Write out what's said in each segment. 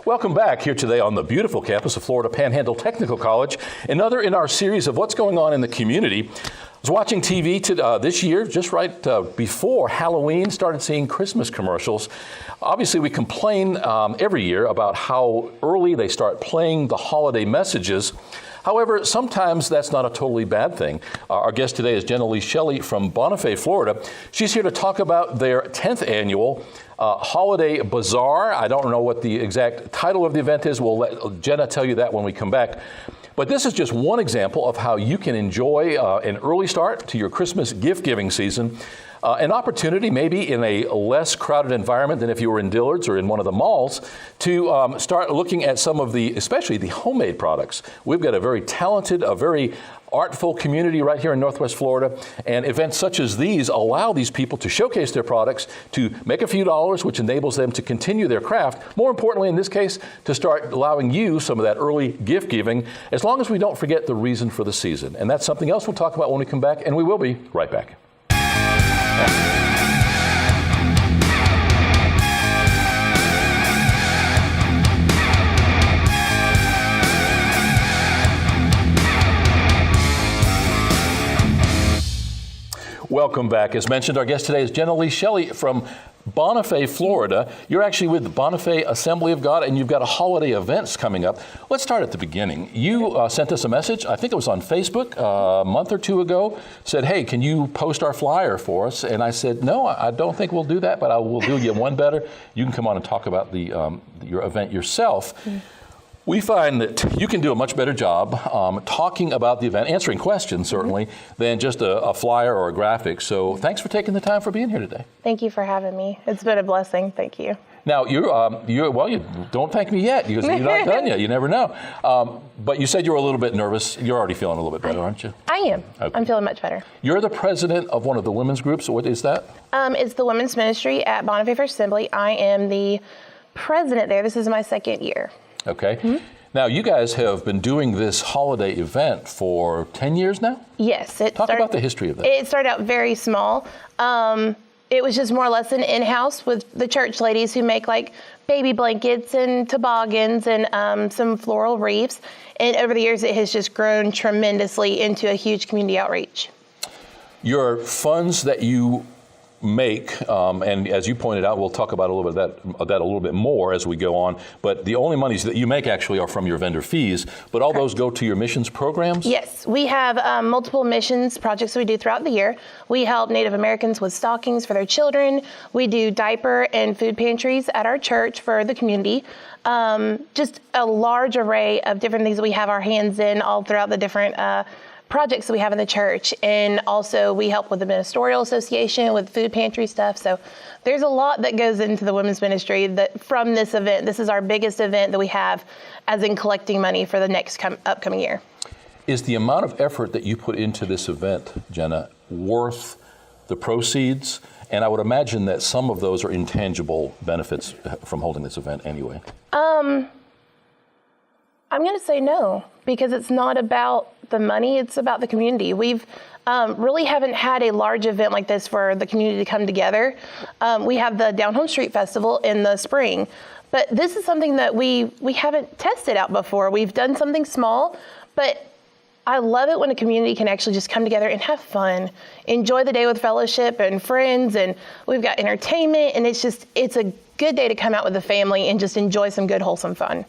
Welcome back here today on the beautiful campus of Florida Panhandle Technical College. Another in our series of what's going on in the community. I was watching TV this year, just right before Halloween, started seeing Christmas commercials. Obviously, we complain every year about how early they start playing the holiday messages. However, sometimes that's not a totally bad thing. Our guest today is Jenna Lee Shelley from Bonifay, Florida. She's here to talk about their 10th annual Holiday Bazaar. I don't know what the exact title of the event is. We'll let Jenna tell you that when we come back. But this is just one example of how you can enjoy an early start to your Christmas gift-giving season. An opportunity, maybe in a less crowded environment than if you were in Dillard's or in one of the malls, to start looking at some of the, especially the homemade products. We've got a very talented, a very artful community right here in Northwest Florida, and events such as these allow these people to showcase their products, to make a few dollars, which enables them to continue their craft. More importantly, in this case, to start allowing you some of that early gift giving, as long as we don't forget the reason for the season. And that's something else we'll talk about when we come back, and we will be right back. Welcome back. As mentioned, our guest today is Jenna Lee Shelley from Bonifay, Florida. You're actually with the Bonifay Assembly of God, and you've got a holiday events coming up. Let's start at the beginning. You sent us a message, I think it was on Facebook a month or two ago, said, hey, can you post our flyer for us? And I said, no, I don't think we'll do that, but I will do you one better. You can come on and talk about your event yourself. Mm-hmm. We find that you can do a much better job talking about the event, answering questions certainly, than just a flyer or a graphic. So thanks for taking the time for being here today. Thank you for having me. It's been a blessing. Thank you. Now, you don't thank me yet because you're not done yet. You never know. But you said you were a little bit nervous. You're already feeling a little bit better, aren't you? I am. Okay. I'm feeling much better. You're the president of one of the women's groups. What is that? It's the women's ministry at Bonifay First Assembly. I am the president there. This is my second year. Okay. Mm-hmm. Now, you guys have been doing this holiday event for 10 years now? Yes. Talk about the history of that. It started out very small. It was just more or less an in-house with the church ladies who make like baby blankets and toboggans and some floral wreaths. And over the years, it has just grown tremendously into a huge community outreach. Your funds that you make, and as you pointed out, we'll talk about a little bit of that a little bit more as we go on, but the only monies that you make actually are from your vendor fees, but all those go to your missions programs? Yes, we have multiple missions projects that we do throughout the year. We help Native Americans with stockings for their children. We do diaper and food pantries at our church for the community. Just a large array of different things that we have our hands in all throughout the different projects that we have in the church. And also we help with the ministerial association with food pantry stuff. So there's a lot that goes into the women's ministry that from this event. This is our biggest event that we have as in collecting money for the next upcoming year. Is the amount of effort that you put into this event, Jenna, worth the proceeds? And I would imagine that some of those are intangible benefits from holding this event anyway. I'm going to say no, because it's not about the money, it's about the community. We've really haven't had a large event like this for the community to come together. We have the Down Home Street Festival in the spring, but this is something that we haven't tested out before. We've done something small, but I love it when a community can actually just come together and have fun, enjoy the day with fellowship and friends, and we've got entertainment, and it's a good day to come out with the family and just enjoy some good, wholesome fun.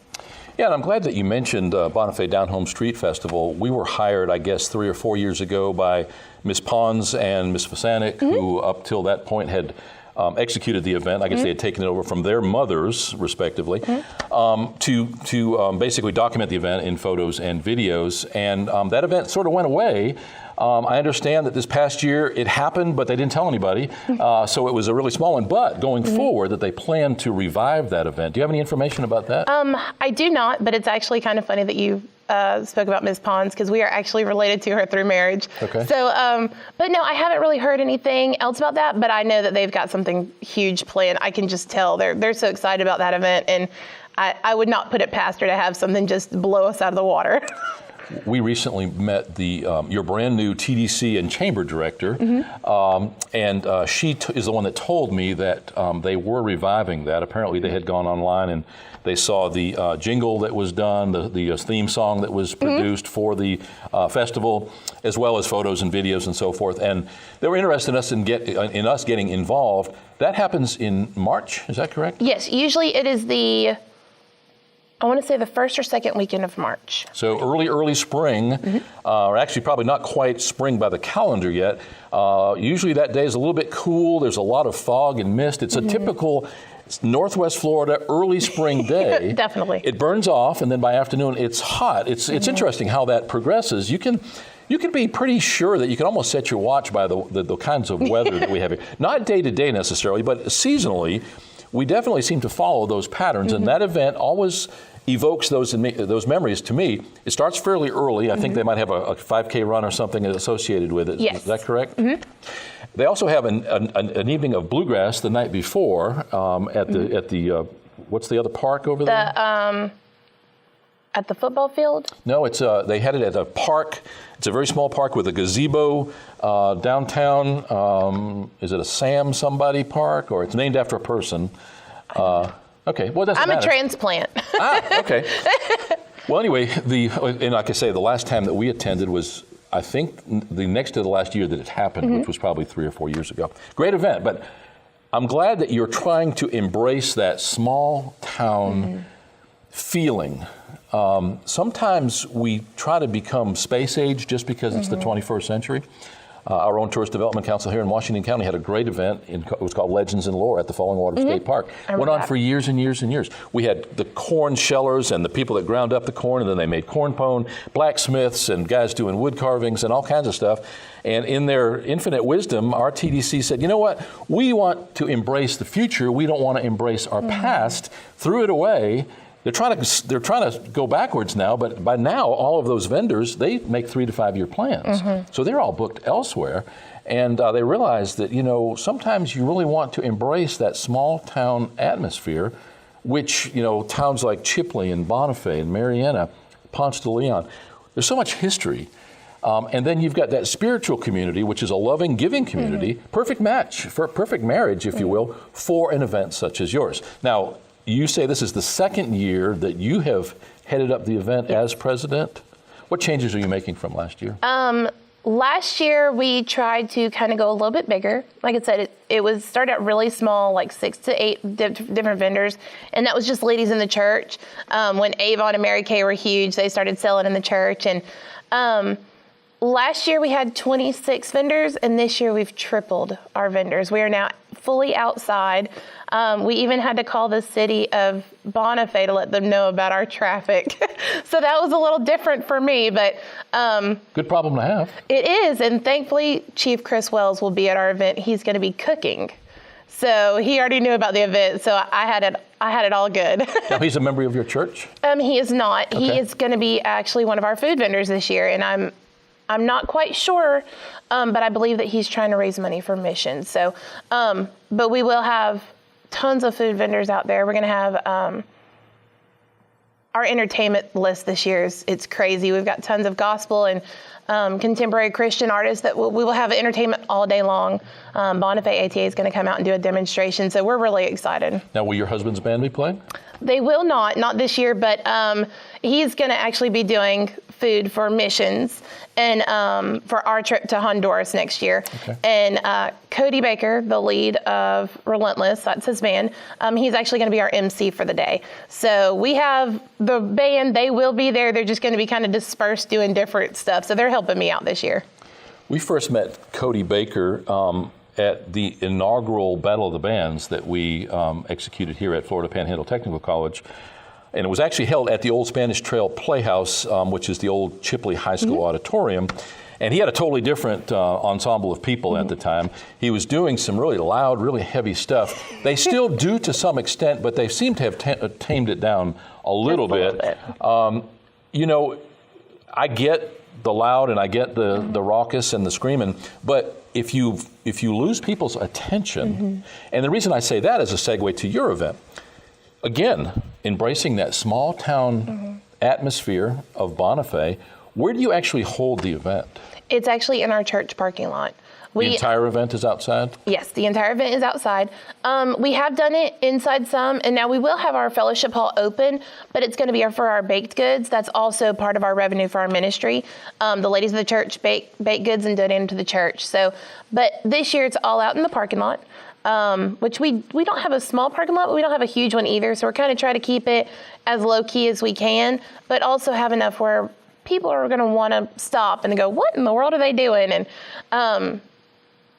Yeah, and I'm glad that you mentioned Bonifay Down Home Street Festival. We were hired, I guess, 3 or 4 years ago by Ms. Pons and Ms. Fasanik, who up till that point had executed the event. I guess they had taken it over from their mothers, respectively, to basically document the event in photos and videos. And that event sort of went away. I understand that this past year it happened, but they didn't tell anybody. So it was a really small one. But going forward, that they plan to revive that event. Do you have any information about that? I do not, but it's actually kind of funny that you spoke about Ms. Pons, because we are actually related to her through marriage. Okay. So, but no, I haven't really heard anything else about that, but I know that they've got something huge planned. I can just tell they're so excited about that event, and I would not put it past her to have something just blow us out of the water. we recently met your brand new TDC and chamber director, and she is the one that told me that they were reviving that. Apparently they had gone online and they saw the jingle that was done, the theme song that was produced for the festival, as well as photos and videos and so forth. And they were interested in us getting involved. That happens in March, is that correct? Yes, usually it is I want to say the first or second weekend of March. So early spring, or actually probably not quite spring by the calendar yet. Usually that day is a little bit cool. There's a lot of fog and mist. It's a typical Northwest Florida early spring day. Definitely. It burns off, and then by afternoon it's hot. It's interesting how that progresses. You can be pretty sure that you can almost set your watch by the kinds of weather that we have here. Not day to day necessarily, but seasonally, we definitely seem to follow those patterns, and that event always evokes those memories to me. It starts fairly early. I think they might have a 5K run or something associated with it. Yes. Is that correct? They also have an evening of bluegrass the night before at the what's the other park over there? At the football field? No, it's they had it at a park. It's a very small park with a gazebo downtown. Is it a Sam somebody park, or it's named after a person? Okay, well, it doesn't matter. I'm a transplant. Okay. Well, anyway, and like I say, the last time that we attended was, I think, the next to the last year that it happened, which was probably 3 or 4 years ago. Great event, but I'm glad that you're trying to embrace that small town feeling. Sometimes we try to become space age just because it's the 21st century. Our own Tourist Development Council here in Washington County had a great event. It was called Legends in Lore at the Falling Water State Park. Went on for years and years and years. We had the corn shellers and the people that ground up the corn, and then they made corn pone, blacksmiths and guys doing wood carvings and all kinds of stuff. And in their infinite wisdom, our TDC said, you know what? We want to embrace the future. We don't want to embrace our past. Threw it away. They're trying to go backwards now, but by now, all of those vendors, they make 3 to 5 year plans. So they're all booked elsewhere. And they realize that, sometimes you really want to embrace that small town atmosphere, which, towns like Chipley and Bonifay and Marietta, Ponce de Leon, there's so much history. And then you've got that spiritual community, which is a loving, giving community, perfect match, for perfect marriage, if you will, for an event such as yours. Now, you say this is the second year that you have headed up the event as president. What changes are you making from last year? Last year, we tried to kind of go a little bit bigger. Like I said, it started out really small, like 6 to 8 different vendors. And that was just ladies in the church. When Avon and Mary Kay were huge, they started selling in the church. And last year, we had 26 vendors. And this year, we've tripled our vendors. We are now fully outside. We even had to call the city of Bonifay to let them know about our traffic. So that was a little different for me, but good problem to have. It is, and thankfully Chief Chris Wells will be at our event. He's going to be cooking. So he already knew about the event, so I had it all good. Now he's a member of your church? He is not. Okay. He is going to be actually one of our food vendors this year, and I'm not quite sure, but I believe that he's trying to raise money for missions. So, but we will have tons of food vendors out there. We're going to have our entertainment list this year it's crazy. We've got tons of gospel and contemporary Christian artists that we will have entertainment all day long. Bonifay ATA is going to come out and do a demonstration, so we're really excited. Now, will your husband's band be playing? They will not this year, but he's going to actually be doing food for missions and for our trip to Honduras next year. Okay. And Cody Baker, the lead of Relentless, that's his band, he's actually going to be our MC for the day. So we have the band, they will be there. They're just going to be kind of dispersed doing different stuff. So they're helping me out this year. We first met Cody Baker at the inaugural Battle of the Bands that we executed here at Florida Panhandle Technical College. And it was actually held at the old Spanish Trail Playhouse, which is the old Chipley High School auditorium. And he had a totally different ensemble of people at the time. He was doing some really loud, really heavy stuff. They still do to some extent, but they seem to have tamed it down a little bit. I get the loud and I get the raucous and the screaming, but if you lose people's attention, and the reason I say that is a segue to your event, again, embracing that small town atmosphere of Bonifay, Where do you actually hold the event? It's actually in our church parking lot. The entire event is outside? Yes, the entire event is outside. We have done it inside some, and now we will have our fellowship hall open, but it's going to be for our baked goods. That's also part of our revenue for our ministry. The ladies of the church bake goods and donate them to the church. So, but this year it's all out in the parking lot, which we don't have a small parking lot, but we don't have a huge one either. So we're kind of trying to keep it as low key as we can, but also have enough where people are going to want to stop and go, what in the world are they doing? And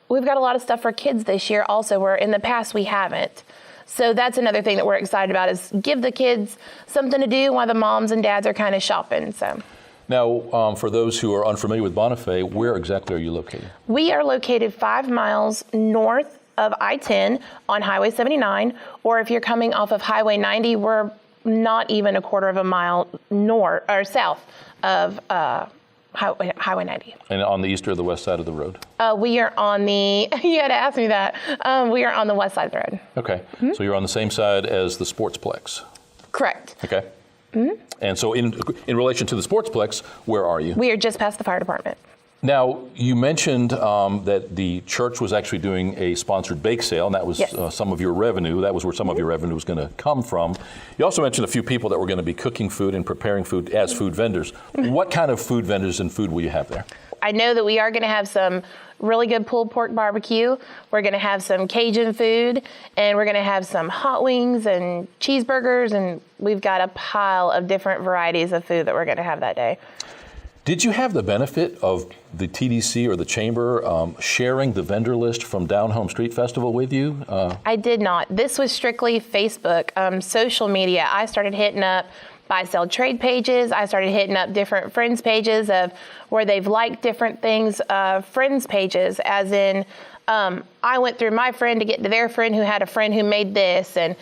we've got a lot of stuff for kids this year also, where in the past we haven't. So that's another thing that we're excited about, is give the kids something to do while the moms and dads are kind of shopping. So. Now, for those who are unfamiliar with Bonifay, where exactly are you located? We are located 5 miles north of I-10 on Highway 79, or if you're coming off of Highway 90, we're not even a quarter of a mile north or south of Highway 90. And on the east or the west side of the road? We are on the, you had to ask me that. We are on the west side of the road. Okay, so you're on the same side as the Sportsplex? Correct. Okay. And so in relation to the Sportsplex, where are you? We are just past the fire department. Now, you mentioned that the church was actually doing a sponsored bake sale, and that was some of your revenue. That was where some of your revenue was going to come from. You also mentioned a few people that were going to be cooking food and preparing food as food vendors. What kind of food vendors and food will you have there? I know that we are going to have some really good pulled pork barbecue. We're going to have some Cajun food, and we're going to have some hot wings and cheeseburgers, and we've got a pile of different varieties of food that we're going to have that day. Did you have the benefit of the TDC or the Chamber sharing the vendor list from Down Home Street Festival with you? I did not. This was strictly Facebook, social media. I started hitting up buy sell trade pages. I started hitting up different friends pages of where they've liked different things, friends pages, as in I went through my friend to get to their friend who had a friend who made this, and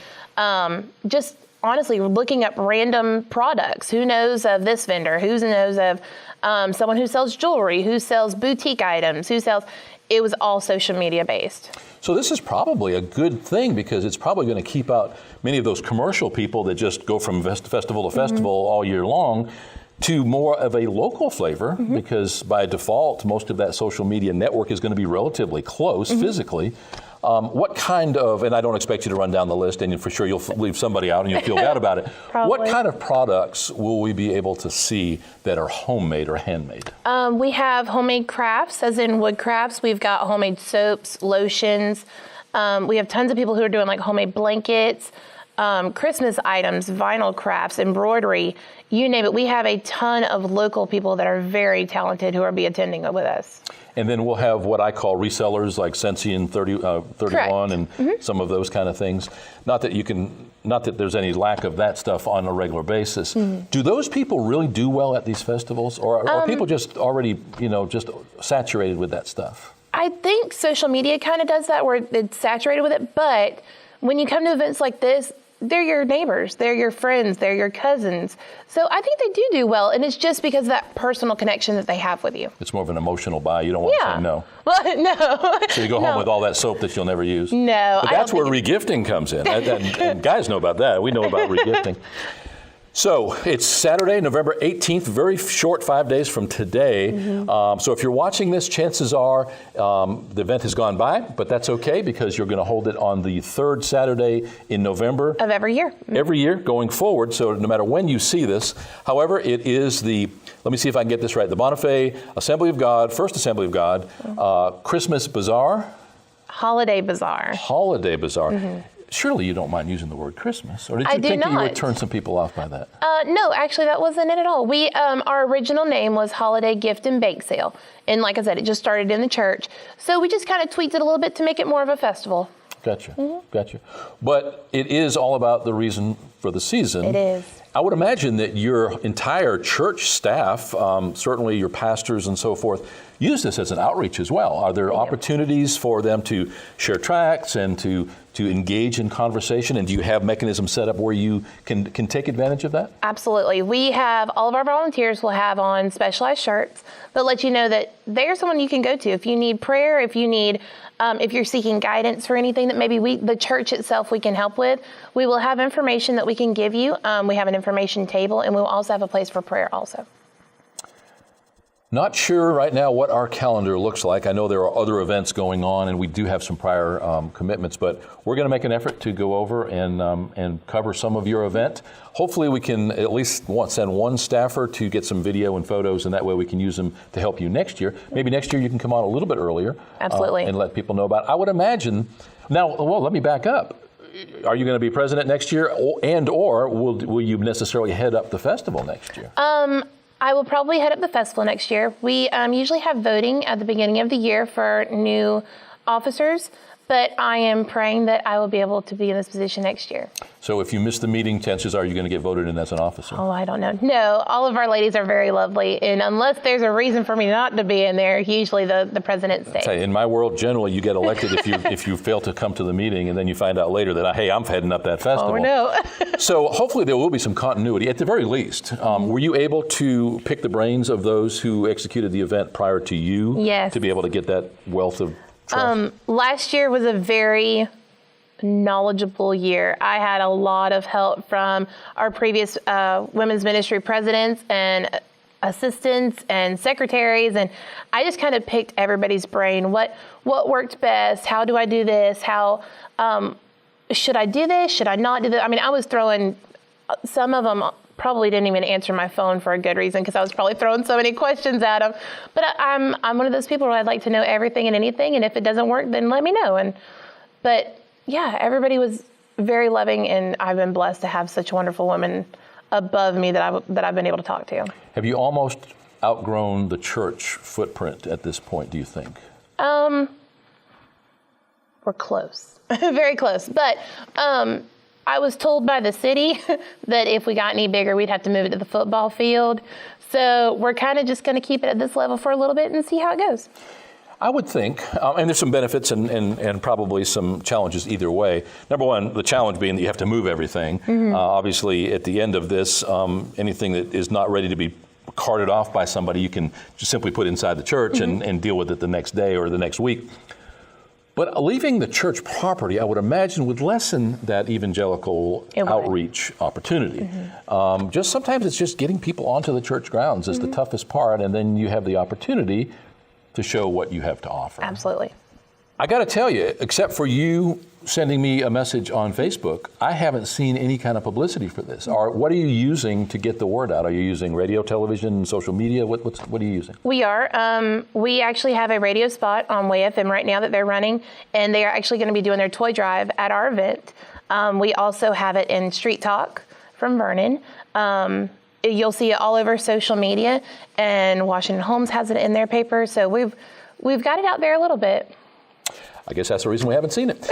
just honestly looking up random products. Who knows of this vendor? Who knows of someone who sells jewelry, who sells boutique items, who sells, it was all social media based. So this is probably a good thing, because it's probably going to keep out many of those commercial people that just go from festival to festival all year long to more of a local flavor, because by default, most of that social media network is going to be relatively close physically. What kind of, and I don't expect you to run down the list, and for sure you'll leave somebody out and you'll feel bad about it. What kind of products will we be able to see that are homemade or handmade? We have homemade crafts, as in wood crafts. We've got homemade soaps, lotions. We have tons of people who are doing like homemade blankets, Christmas items, vinyl crafts, embroidery, you name it. We have a ton of local people that are very talented who will be attending with us. And then we'll have what I call resellers like Sensi and 31 and some of those kind of things. Not that there's any lack of that stuff on a regular basis. Do those people really do well at these festivals, or are people just already, just saturated with that stuff? I think social media kind of does that, where it's saturated with it. But when you come to events like this, they're your neighbors, they're your friends, they're your cousins. So I think they do well, and it's just because of that personal connection that they have with you. It's more of an emotional buy. You don't want to say no. Well, no. So you go home with all that soap that you'll never use. No. But that's where regifting comes in. And guys know about that. We know about regifting. So it's Saturday, November 18th, very short 5 days from today. So if you're watching this, chances are the event has gone by, but that's okay, because you're going to hold it on the third Saturday in November. Of every year. Every year going forward, so no matter when you see this. However, it is let me see if I can get this right, the Bonifay Assembly of God, First Assembly of God, Christmas Bazaar? Holiday Bazaar. Holiday Bazaar. Surely you don't mind using the word Christmas, or did you think that you would turn some people off by that? No, actually that wasn't it at all. We, our original name was Holiday Gift and Bake Sale. And like I said, it just started in the church. So we just kind of tweaked it a little bit to make it more of a festival. Gotcha, gotcha. But it is all about the reason for the season. It is. I would imagine that your entire church staff, certainly your pastors and so forth, use this as an outreach as well. Are there opportunities for them to share tracts and to engage in conversation? And do you have mechanisms set up where you can take advantage of that? Absolutely. We have, all of our volunteers will have on specialized shirts that let you know that there's someone you can go to if you need prayer, if you need, if you're seeking guidance for anything that maybe the church itself, we can help with. We will have information that we can give you. We have an information table, and we will also have a place for prayer also. Not sure right now what our calendar looks like. I know there are other events going on, and we do have some prior commitments, but we're going to make an effort to go over and cover some of your event. Hopefully we can at least send one staffer to get some video and photos, and that way we can use them to help you next year. Maybe next year you can come on a little bit earlier. Absolutely. And let people know about it. I would imagine, now, well, let me back up. Are you going to be president next year, or will you necessarily head up the festival next year? I will probably head up the festival next year. We usually have voting at the beginning of the year for new officers, but I am praying that I will be able to be in this position next year. So if you miss the meeting, chances are you're going to get voted in as an officer. Oh, I don't know. No, all of our ladies are very lovely, and unless there's a reason for me not to be in there, usually the president stays. In my world, generally, you get elected if you fail to come to the meeting, and then you find out later that, hey, I'm heading up that festival. Oh, no. So hopefully there will be some continuity, at the very least. Were you able to pick the brains of those who executed the event prior to you? Yes. To be able to get that wealth of trust? Last year was a very knowledgeable year. I had a lot of help from our previous women's ministry presidents and assistants and secretaries, and I just kind of picked everybody's brain. What worked best? How do I do this? How should I do this? Should I not do this? I mean, I was throwing, some of them probably didn't even answer my phone for a good reason because I was probably throwing so many questions at them. But I'm one of those people where I'd like to know everything and anything, and if it doesn't work, then let me know. But yeah, everybody was very loving, and I've been blessed to have such wonderful women above me that I've been able to talk to. Have you almost outgrown the church footprint at this point, do you think? We're close, very close. But I was told by the city that if we got any bigger, we'd have to move it to the football field. So we're kind of just going to keep it at this level for a little bit and see how it goes. I would think, and there's some benefits and probably some challenges either way. Number one, the challenge being that you have to move everything. Mm-hmm. Obviously, at the end of this, anything that is not ready to be carted off by somebody, you can just simply put inside the church mm-hmm. and deal with it the next day or the next week. But leaving the church property, I would imagine, would lessen that evangelical outreach opportunity. Mm-hmm. Just sometimes it's just getting people onto the church grounds is mm-hmm. the toughest part, and then you have the opportunity to show what you have to offer. Absolutely. I got to tell you, except for you sending me a message on Facebook, I haven't seen any kind of publicity for this. What are you using to get the word out? Are you using radio, television, social media? What are you using? We are. We actually have a radio spot on Way FM right now that they're running, and they are actually going to be doing their toy drive at our event. We also have it in Street Talk from Vernon. You'll see it all over social media, and Washington Holmes has it in their paper. So we've got it out there a little bit. I guess that's the reason we haven't seen it.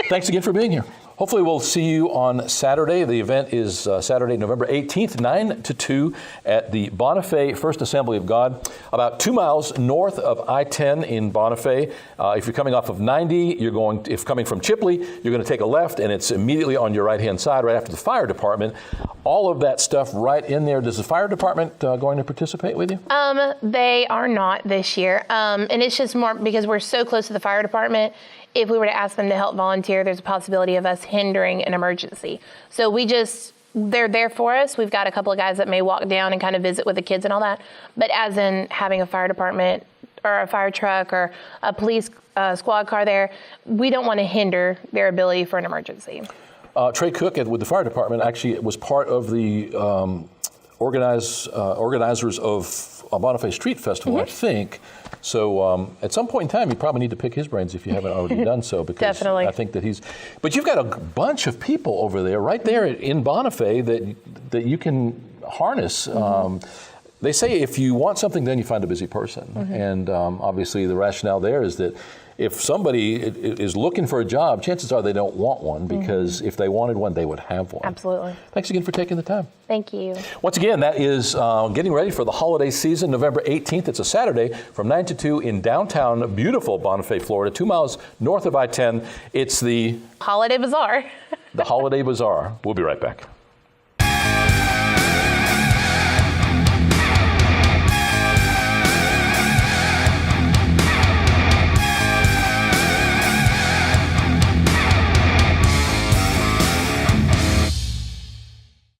Thanks again for being here. Hopefully we'll see you on Saturday. The event is Saturday, November 18th, 9 to 2 at the Bonifay First Assembly of God, about 2 miles north of I-10 in Bonifay. If you're coming off of 90, if coming from Chipley, you're going to take a left, and it's immediately on your right-hand side, right after the fire department. All of that stuff right in there. Does the fire department going to participate with you? They are not this year. And it's just more because we're so close to the fire department. If we were to ask them to help volunteer, there's a possibility of us hindering an emergency. So they're there for us. We've got a couple of guys that may walk down and kind of visit with the kids and all that. But as in having a fire department or a fire truck or a police squad car there, we don't want to hinder their ability for an emergency. Trey Cook with the fire department actually was part of the organizers of Bonifay Street Festival, mm-hmm. I think. So at some point in time, you probably need to pick his brains if you haven't already done so. Because Definitely. I think that but you've got a bunch of people over there, right there in Bonifay that you can harness. Mm-hmm. They say if you want something, then you find a busy person. Mm-hmm. And obviously the rationale there is that if somebody is looking for a job, chances are they don't want one, because mm-hmm. if they wanted one, they would have one. Absolutely. Thanks again for taking the time. Thank you. Once again, that is getting ready for the holiday season, November 18th. It's a Saturday from 9 to 2 in downtown, beautiful Bonifay, Florida, 2 miles north of I-10. It's the Holiday Bazaar. The Holiday Bazaar. We'll be right back.